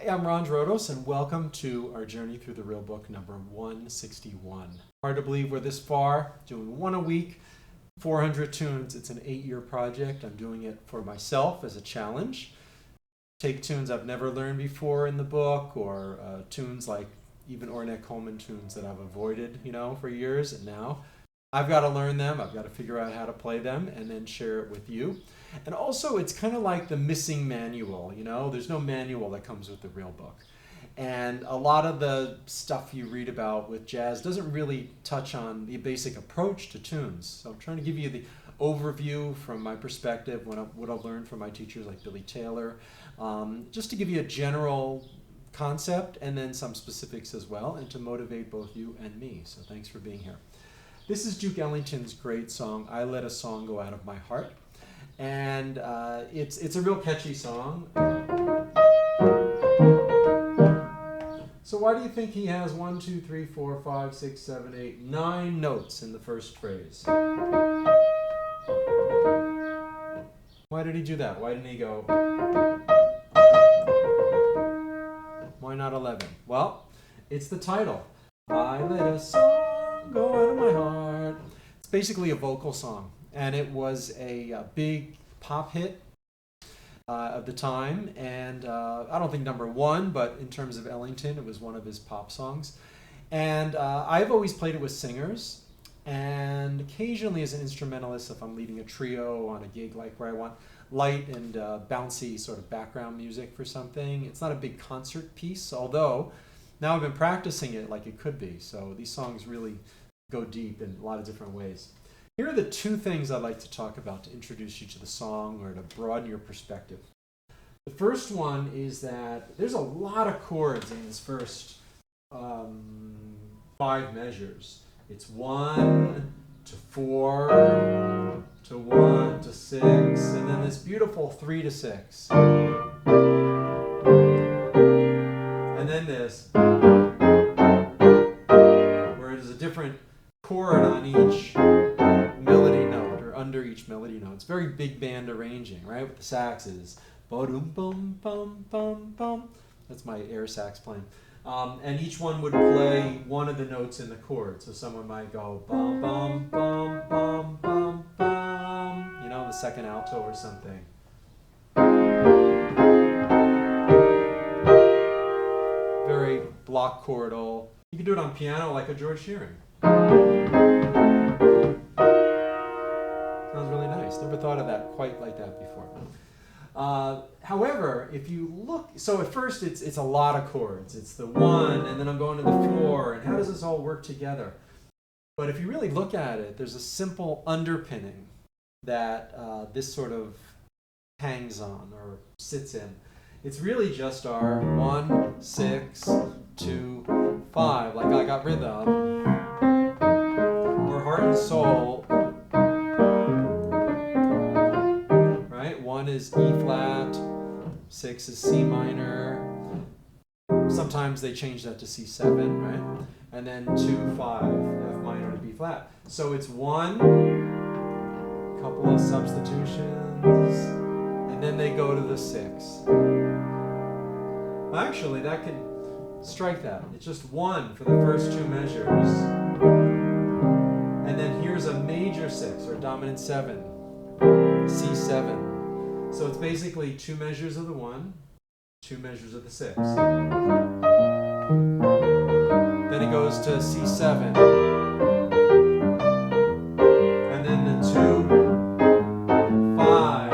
I'm Ron Drotos, and welcome to our journey through the real book number 161. Hard to believe we're this far, doing one a week, 400 tunes. It's an 8-year project. I'm doing it for myself as a challenge. Take tunes I've never learned before in the book, or tunes like even Ornette Coleman tunes that I've avoided, for years, and now I've got to learn them. I've got to figure out how to play them and then share it with you. And also, it's kind of like the missing manual, There's no manual that comes with the real book. And a lot of the stuff you read about with jazz doesn't really touch on the basic approach to tunes. So I'm trying to give you the overview from my perspective, what I've learned from my teachers like Billy Taylor, just to give you a general concept and then some specifics as well, and to motivate both you and me. So thanks for being here. This is Duke Ellington's great song, I Let a Song Go Out of My Heart. And it's a real catchy song. So why do you think he has 1, 2, 3, 4, 5, 6, 7, 8, 9 notes in the first phrase? Why did he do that? Why didn't he go? Why not 11? Well, it's the title. I let a song go out of my heart. It's basically a vocal song. And it was a big pop hit of the time. And I don't think number one, but in terms of Ellington, it was one of his pop songs. And I've always played it with singers. And occasionally as an instrumentalist, if I'm leading a trio on a gig like where I want light and bouncy sort of background music for something. It's not a big concert piece, although now I've been practicing it like it could be. So these songs really go deep in a lot of different ways. Here are the 2 things I'd like to talk about to introduce you to the song or to broaden your perspective. The first one is that there's a lot of chords in this first 5 measures. It's 1 to 4 to 1 to 6, and then this beautiful 3 to 6. And then this, where there's a different chord on each melody note, or under each melody note. It's very big band arranging, right? With the saxes. Ba-dum bum bum bum bum. That's my air sax playing. And each one would play one of the notes in the chord. So someone might go bum bum bum bum bum bum. The second alto or something. Very block chordal. You can do it on piano like a George Shearing. Sounds really nice. Never thought of that quite like that before. However, if you look, so at first it's a lot of chords. It's the 1, and then I'm going to the 4, and how does this all work together? But if you really look at it, there's a simple underpinning that this sort of hangs on or sits in. It's really just our 1, 6, 2, 5, like I got rhythm, or heart and soul. 1 is E flat, 6 is C minor. Sometimes they change that to C7, right? And then 2, 5, F minor to B flat. So it's 1, couple of substitutions, and then they go to the 6. Actually, that could strike that. It's just 1 for the first 2 measures. And then here's a major 6, or dominant 7, C7. So it's basically 2 measures of the 1, 2 measures of the 6. Then it goes to C7. And then the 2, 5.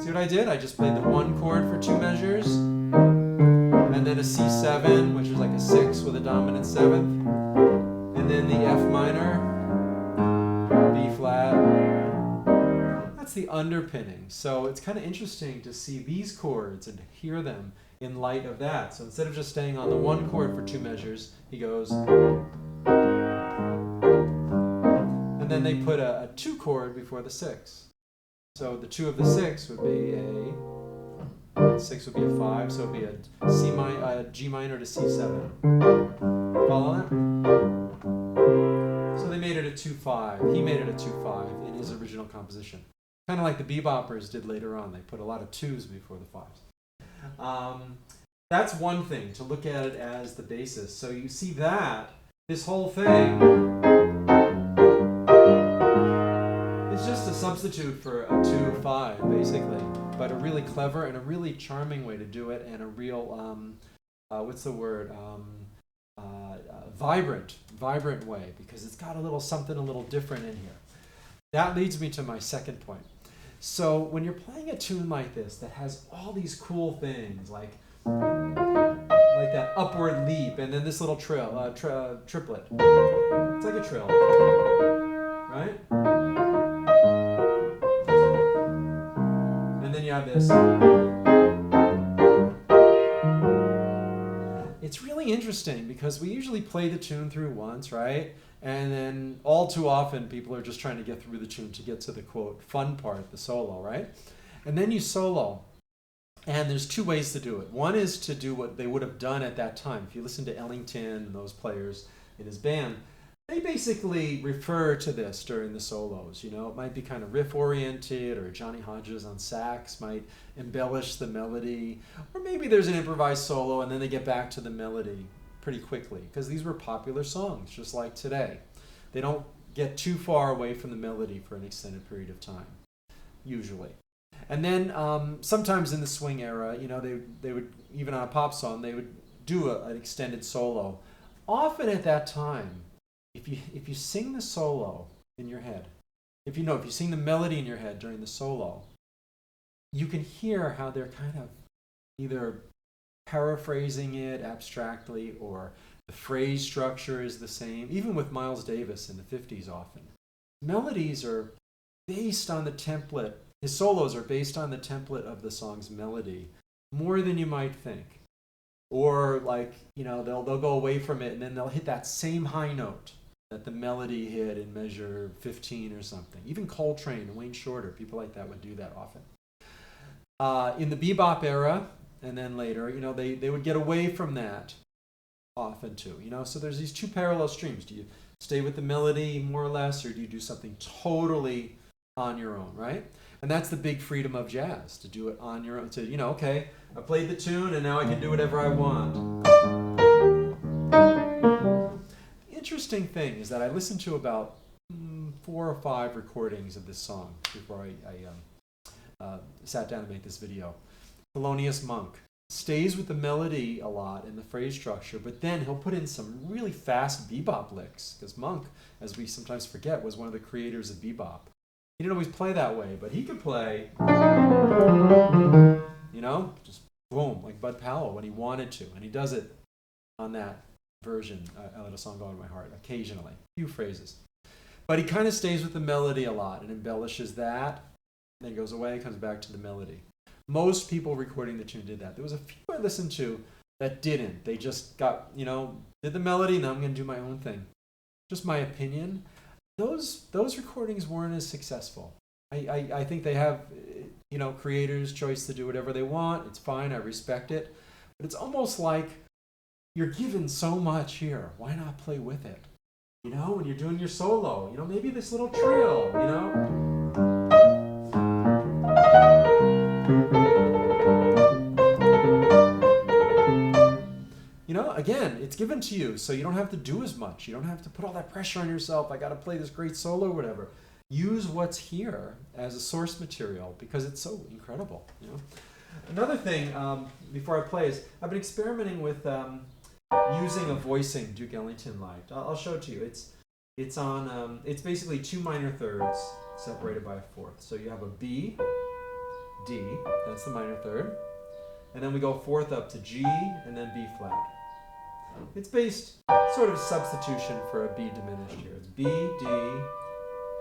See what I did? I just played the 1 chord for 2 measures. And then a C7, which is like a 6 with a dominant 7th. And then the F minor, B flat. That's the underpinning. So it's kind of interesting to see these chords and to hear them in light of that. So instead of just staying on the 1 chord for 2 measures, he goes. And then they put a 2 chord before the 6. So the 2 of the 6 would be a 6 would be a 5, so it would be a G minor to C7. Follow that? So they made it a 2-5. He made it a 2-5 in his original composition. Kind of like the beboppers did later on. They put a lot of 2s before the 5s. That's one thing, to look at it as the basis. So you see that, this whole thing is just a substitute for a 2-5, basically. But a really clever and a really charming way to do it, and a real, what's the word? Vibrant way, because it's got a little something a little different in here. That leads me to my second point. So when you're playing a tune like this that has all these cool things, like that upward leap, and then this little trill, triplet. It's like a trill, right? And then you have this. It's really interesting because we usually play the tune through once, right? And then all too often people are just trying to get through the tune to get to the, quote, fun part, the solo, right? And then you solo. And there's two ways to do it. One is to do what they would have done at that time. If you listen to Ellington and those players in his band, they basically refer to this during the solos. You know, it might be kind of riff-oriented, or Johnny Hodges on sax might embellish the melody, or maybe there's an improvised solo and then they get back to the melody pretty quickly, because these were popular songs, just like today. They don't get too far away from the melody for an extended period of time, usually. And then sometimes in the swing era, you know, they would, even on a pop song, they would do an extended solo. Often at that time, if you sing the solo in your head, if you sing the melody in your head during the solo, you can hear how they're kind of either paraphrasing it abstractly, or the phrase structure is the same. Even with Miles Davis in the 50s often. Melodies are based on the template. His solos are based on the template of the song's melody more than you might think. Or like, you know, they'll go away from it and then they'll hit that same high note that the melody hit in measure 15 or something. Even Coltrane and Wayne Shorter, people like that would do that often. In the bebop era, and then later, you know, they would get away from that often too. You know, so there's these two parallel streams. Do you stay with the melody more or less, or do you do something totally on your own, right? And that's the big freedom of jazz, to do it on your own. To, you know, okay, I played the tune and now I can do whatever I want. The interesting thing is that I listened to about 4 or 5 recordings of this song before I sat down to make this video. Thelonious Monk stays with the melody a lot in the phrase structure, but then he'll put in some really fast bebop licks, because Monk, as we sometimes forget, was one of the creators of bebop. He didn't always play that way, but he could play, you know, just boom, like Bud Powell when he wanted to, and he does it on that version, I Let a Song Go in My Heart, occasionally, a few phrases. But he kind of stays with the melody a lot and embellishes that, then goes away and comes back to the melody. Most people recording the tune did that. There was a few I listened to that didn't. They just got, you know, did the melody, and now I'm going to do my own thing. Just my opinion. Those recordings weren't as successful. I think they have, you know, creators' choice to do whatever they want. It's fine. I respect it. But it's almost like you're given so much here. Why not play with it? You know, when you're doing your solo, you know, maybe this little trill, you know. You know, again, it's given to you, so you don't have to do as much. You don't have to put all that pressure on yourself. I got to play this great solo or whatever. Use what's here as a source material because it's so incredible. You know. Another thing, before I play, is I've been experimenting with using a voicing Duke Ellington liked. I'll show it to you. It's on. It's basically 2 minor thirds separated by a fourth. So you have a B, D. That's the minor third. And then we go fourth up to G, and then B flat. It's based sort of substitution for a B diminished here. It's B, D,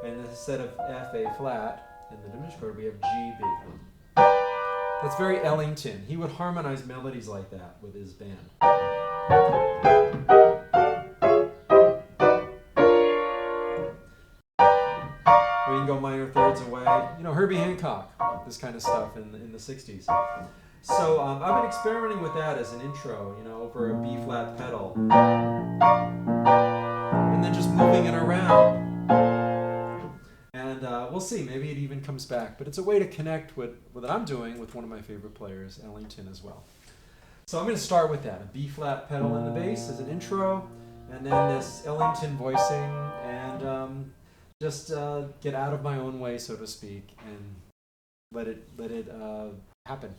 and instead of F, A flat, in the diminished chord, we have G, B. That's very Ellington. He would harmonize melodies like that with his band. Or you can go minor thirds away. You know, Herbie Hancock, this kind of stuff in the 60s. So I've been experimenting with that as an intro, you know, over a B flat pedal. And then just moving it around. And And we'll see, maybe it even comes back. But it's a way to connect with what I'm doing with one of my favorite players, Ellington, as well. So I'm going to start with that, a B-flat pedal in the bass as an intro, and then this Ellington voicing, and just get out of my own way, so to speak, and let it happen.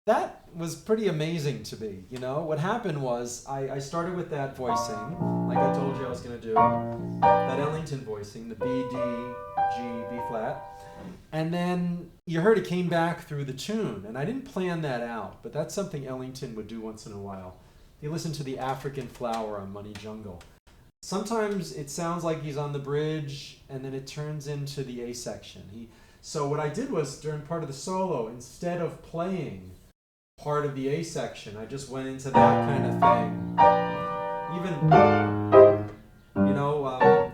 That was pretty amazing to me. You know, what happened was I started with that voicing, like I told you I was going to do, that Ellington voicing, the B, D, G, B flat. And then you heard it came back through the tune, and I didn't plan that out, but that's something Ellington would do once in a while. You listen to the African Flower on Money Jungle. Sometimes it sounds like he's on the bridge, and then it turns into the A section. So what I did was, during part of the solo, instead of playing part of the A section, I just went into that kind of thing. Even,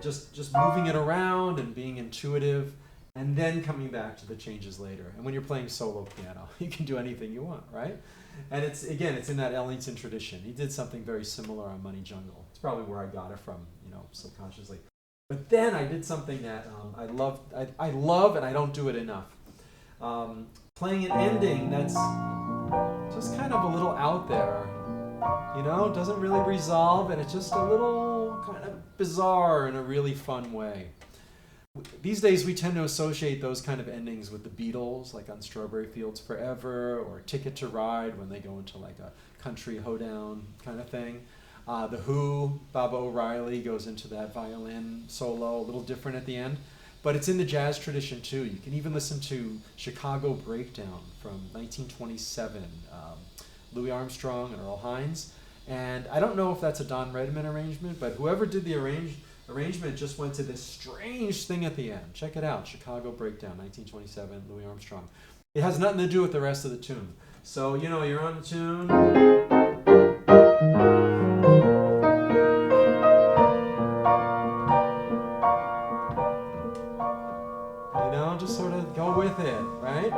just moving it around and being intuitive, and then coming back to the changes later. And when you're playing solo piano, you can do anything you want, right? And it's in that Ellington tradition. He did something very similar on Money Jungle. It's probably where I got it from, subconsciously. But then I did something that I love, and I don't do it enough. Playing an ending that's just kind of a little out there, doesn't really resolve, and it's just a little kind of bizarre in a really fun way. these days we tend to associate those kind of endings with the Beatles, like on Strawberry Fields Forever, or Ticket to Ride when they go into like a country hoedown kind of thing. The Who, Baba O'Reilly goes into that violin solo, a little different at the end. But it's in the jazz tradition too. You can even listen to Chicago Breakdown from 1927, Louis Armstrong and Earl Hines. And I don't know if that's a Don Redman arrangement, but whoever did the arrangement just went to this strange thing at the end. Check it out, Chicago Breakdown, 1927, Louis Armstrong. It has nothing to do with the rest of the tune. So, you know, you're on the tune. Just sort of go with it, right?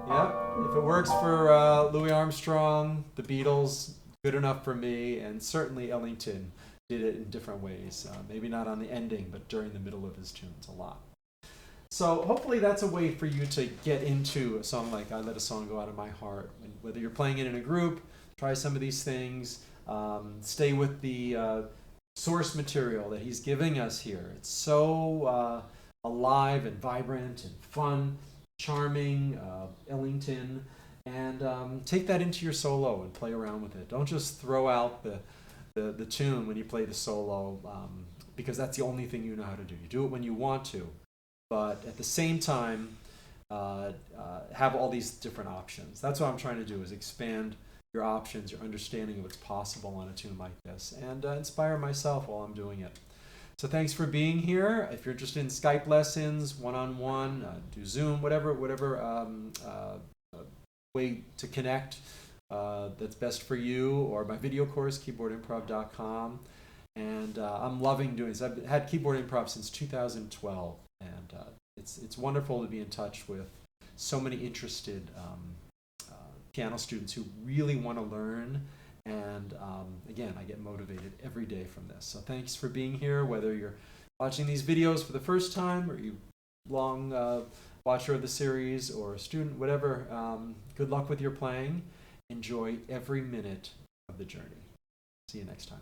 Yep. If it works for Louis Armstrong, the Beatles, good enough for me, and certainly Ellington did it in different ways. Maybe not on the ending, but during the middle of his tunes a lot. So hopefully that's a way for you to get into a song like I Let a Song Go Out of My Heart. And whether you're playing it in a group, try some of these things. Stay with the source material that he's giving us here. It's so alive and vibrant and fun, charming, Ellington, and take that into your solo and play around with it. Don't just throw out the tune when you play the solo, because that's the only thing you know how to do. You do it when you want to, but at the same time, have all these different options. That's what I'm trying to do, is expand your options, your understanding of what's possible on a tune like this, and inspire myself while I'm doing it. So thanks for being here. If you're interested in Skype lessons, one-on-one, do Zoom, whatever way to connect that's best for you, or my video course, keyboardimprov.com. And I'm loving doing this. I've had Keyboard Improv since 2012, and it's wonderful to be in touch with so many interested piano students who really want to learn. And again, I get motivated every day from this. So thanks for being here, whether you're watching these videos for the first time, or you long watcher of the series, or a student, whatever. Good luck with your playing. Enjoy every minute of the journey. See you next time.